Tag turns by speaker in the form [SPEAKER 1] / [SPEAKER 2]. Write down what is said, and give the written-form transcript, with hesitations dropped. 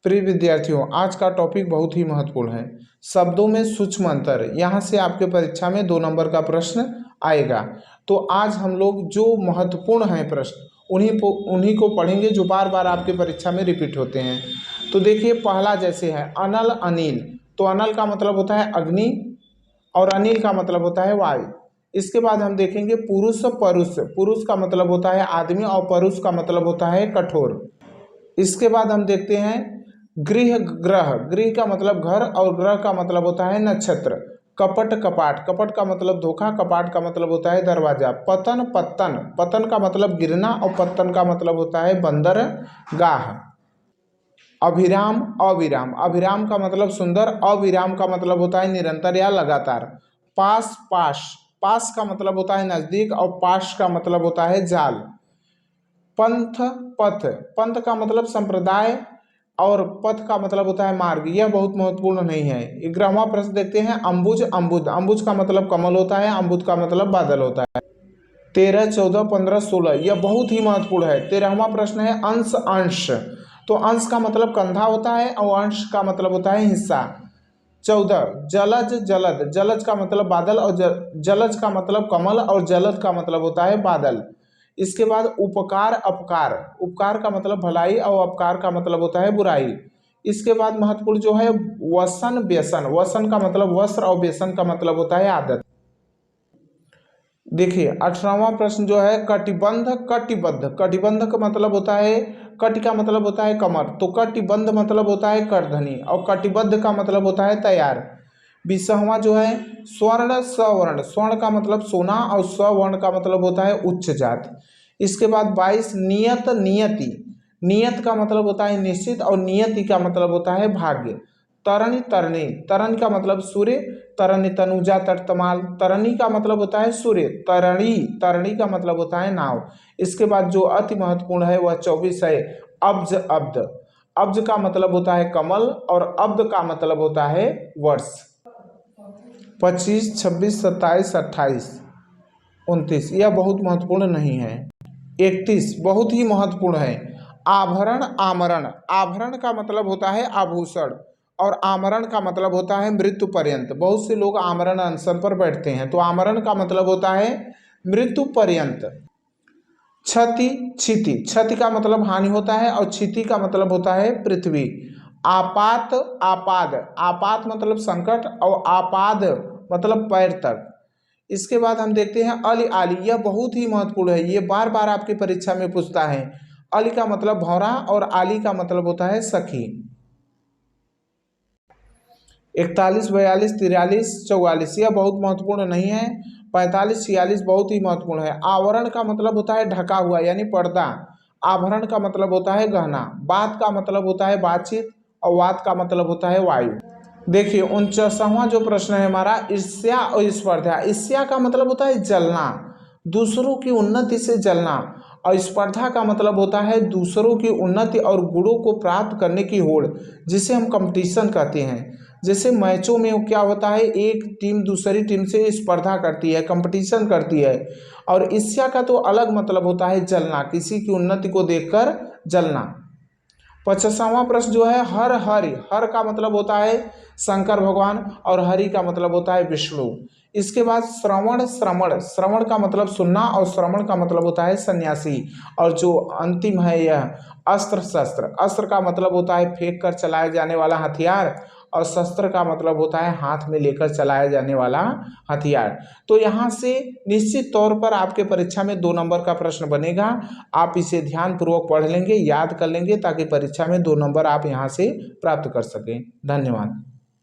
[SPEAKER 1] प्रिय विद्यार्थियों, आज का टॉपिक बहुत ही महत्वपूर्ण है। शब्दों में सूक्ष्म अंतर। यहाँ से आपके परीक्षा में 2 नंबर का प्रश्न आएगा। तो आज हम लोग जो महत्वपूर्ण हैं प्रश्न उन्हीं को पढ़ेंगे जो बार बार आपके परीक्षा में रिपीट होते हैं। तो देखिए, पहला जैसे है अनल अनिल। तो अनल का मतलब होता है अग्नि और अनिल का मतलब होता है वायु। इसके बाद हम देखेंगे पुरुष परुष। पुरुष का मतलब होता है आदमी और परुष का मतलब होता है कठोर। इसके बाद हम देखते हैं गृह ग्रह। गृह का मतलब घर और ग्रह का मतलब होता है नक्षत्र। कपट कपाट। कपट का मतलब धोखा, कपाट का मतलब होता है दरवाजा। पतन पत्तन। पतन का मतलब गिरना और पत्तन का मतलब होता है बंदरगाह। अभिराम अविराम। अभिराम का मतलब सुंदर, अविराम का मतलब होता है निरंतर या लगातार। पास पाश। पास का मतलब होता है नजदीक और पाश का मतलब होता है जाल। पंथ पथ। पंथ का मतलब संप्रदाय और पथ का मतलब होता है मार्ग। यह बहुत महत्वपूर्ण नहीं है। 11वां प्रश्न देखते हैं अंबुज अम्बुद। अंबुज का मतलब कमल होता है, अम्बुद का मतलब बादल होता है। 13, 14, 15, 16 यह बहुत ही महत्वपूर्ण है। 13वां प्रश्न है अंश अंश। तो अंश का मतलब कंधा होता है और अंश का मतलब होता है हिस्सा। 14 जलज जलद। जलज का मतलब बादल और जलज का मतलब कमल और जलद का मतलब होता है बादल। इसके बाद उपकार अपकार। उपकार का मतलब भलाई और अपकार का मतलब होता है बुराई। इसके बाद महत्वपूर्ण जो है वसन व्यसन। वसन का मतलब वस्त्र और व्यसन का मतलब होता है आदत। देखिए 18वां प्रश्न जो है कटिबंध कटिबद्ध। कटिबंध का मतलब होता है, कटि का मतलब होता है कमर, तो कटिबंध मतलब होता है करधनी और कटिबद्ध का मतलब होता है तैयार। 20वां जो है स्वर्ण सवर्ण। स्वर्ण का मतलब सोना और सवर्ण का मतलब होता है उच्च जात। इसके बाद 22 नियत नियति। नियत का मतलब होता है निश्चित और नियति का मतलब होता है भाग्य। तरणी तरणी। तरण का मतलब सूर्य, तरणी तनुजा तटतमाल। तरणी का मतलब होता है सूर्य। तरणी तरणी का मतलब होता है नाव। इसके बाद जो अति महत्वपूर्ण है वह 24 है अब्ज अब्द। अब्ज का मतलब होता है कमल और अब्द का मतलब होता है वर्ष। 25, 26, 27, 28, 29 यह बहुत महत्वपूर्ण नहीं है। 31 बहुत ही महत्वपूर्ण है आभरण आमरण। आभरण का मतलब होता है आभूषण और आमरण का मतलब होता है मृत्यु पर्यंत। बहुत से लोग आमरण अनशन पर बैठते हैं, तो आमरण का मतलब होता है मृत्यु पर्यंत। क्षति क्षिति। क्षति का मतलब हानि होता है और क्षिति का मतलब होता है पृथ्वी। आपात आपाद। आपात मतलब संकट और आपाद मतलब पैर तक। इसके बाद हम देखते हैं अली आली। यह बहुत ही महत्वपूर्ण है, ये बार बार आपकी परीक्षा में पूछता है। अली का मतलब भौरा और आली का मतलब होता है सखी। 41, 42, 43, 44 यह बहुत महत्वपूर्ण नहीं है। 45, 46 बहुत ही महत्वपूर्ण है। आवरण का मतलब होता है ढका हुआ यानी पर्दा। आभरण का मतलब होता है गहना। बात का मतलब होता है बातचीत और वात का मतलब होता है वायु। देखिए 49वां जो प्रश्न है हमारा ईर्ष्या और स्पर्धा। ईर्ष्या का मतलब होता है जलना, दूसरों की उन्नति से जलना, और स्पर्धा का मतलब होता है दूसरों की उन्नति और गुणों को प्राप्त करने की होड़, जिसे हम कंपटीशन कहते हैं। जैसे मैचों में क्या होता है, एक टीम दूसरी टीम से स्पर्धा करती है, कंपटीशन करती है। और ईर्ष्या का तो अलग मतलब होता है जलना, किसी की उन्नति को देखकर जलना। 50वां प्रश्न जो है हर हरि। हर का मतलब होता है शंकर भगवान और हरि का मतलब होता है विष्णु। इसके बाद श्रवण श्रवण। श्रवण का मतलब सुनना और श्रवण का मतलब होता है सन्यासी। और जो अंतिम है यह अस्त्र शस्त्र। अस्त्र का मतलब होता है फेंक कर चलाए जाने वाला हथियार और शस्त्र का मतलब होता है हाथ में लेकर चलाया जाने वाला हथियार। तो यहाँ से निश्चित तौर पर आपके परीक्षा में 2 नंबर का प्रश्न बनेगा। आप इसे ध्यानपूर्वक पढ़ लेंगे, याद कर लेंगे, ताकि परीक्षा में 2 नंबर आप यहाँ से प्राप्त कर सकें। धन्यवाद।